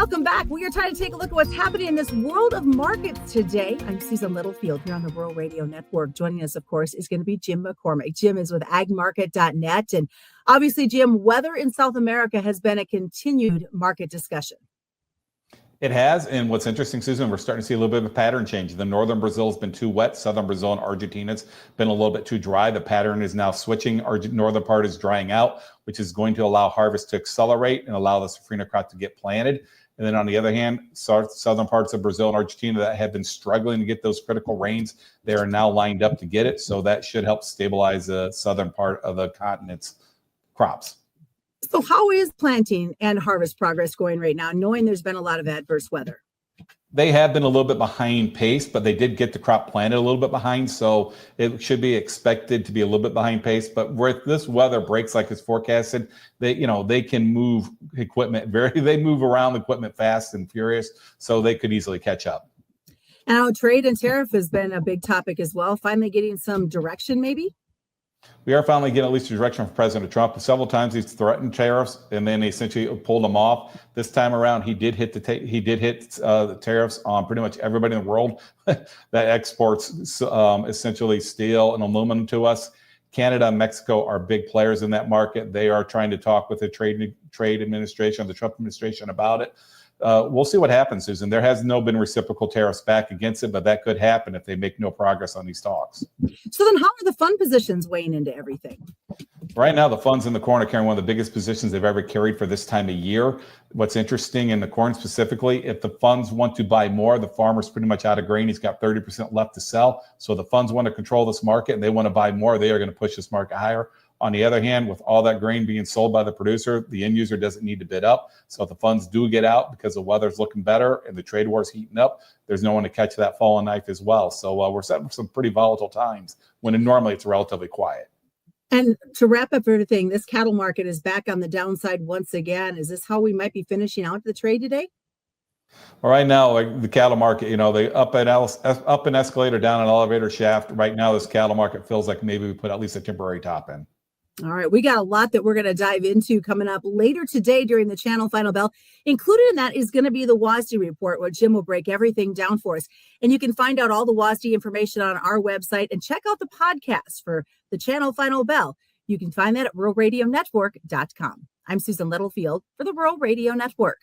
Welcome back. We are trying to take a look at what's happening in this world of markets today. I'm Susan Littlefield here on the Rural Radio Network. Joining us, of course, is going to be Jim McCormick. Jim is with agmarket.net. And obviously, Jim, weather in South America has been a continued market discussion. It has, and what's interesting, Susan, we're starting to see a little bit of a pattern change. The northern Brazil has been too wet. Southern Brazil and Argentina's been a little bit too dry. The pattern is now switching. Our northern part is drying out, which is going to allow harvest to accelerate and allow the safrinha crop to get planted. And then on the other hand, southern parts of Brazil and Argentina that have been struggling to get those critical rains, they are now lined up to get it. So that should help stabilize the southern part of the continent's crops. So how is planting and harvest progress going right now, knowing there's been a lot of adverse weather? They have been a little bit behind pace, but they did get the crop planted a little bit behind. So it should be expected to be a little bit behind pace. But where this weather breaks like it's forecasted, they can move equipment they move around equipment fast and furious. So they could easily catch up. Now, trade and tariff has been a big topic as well. Finally getting some direction, maybe? We are finally getting at least a direction from President Trump. Several times he's threatened tariffs, and then they essentially pulled them off. This time around, he did hit the tariffs on pretty much everybody in the world that exports essentially steel and aluminum to us. Canada and Mexico are big players in that market. They are trying to talk with the trade administration, the Trump administration, about it. We'll see what happens, Susan. There has been reciprocal tariffs back against it, but that could happen if they make no progress on these talks. So then how are the fund positions weighing into everything? Right now, the funds in the corn are carrying one of the biggest positions they've ever carried for this time of year. What's interesting in the corn specifically, if the funds want to buy more, the farmer's pretty much out of grain. He's got 30% left to sell. So the funds want to control this market and they want to buy more. They are going to push this market higher. On the other hand, with all that grain being sold by the producer, the end user doesn't need to bid up. So if the funds do get out because the weather's looking better and the trade war is heating up, there's no one to catch that falling knife as well. So we're set for some pretty volatile times when normally it's relatively quiet. And to wrap up everything, this cattle market is back on the downside once again. Is this how we might be finishing out the trade today? Well, right now, like the cattle market, they up an escalator, down an elevator shaft. Right now, this cattle market feels like maybe we put at least a temporary top in. All right, we got a lot that we're going to dive into coming up later today during the channel Final Bell. Included in that is going to be the WASDE report, where Jim will break everything down for us. And you can find out all the WASDE information on our website and check out the podcast for the channel Final Bell. You can find that at ruralradionetwork.com. I'm Susan Littlefield for the Rural Radio Network.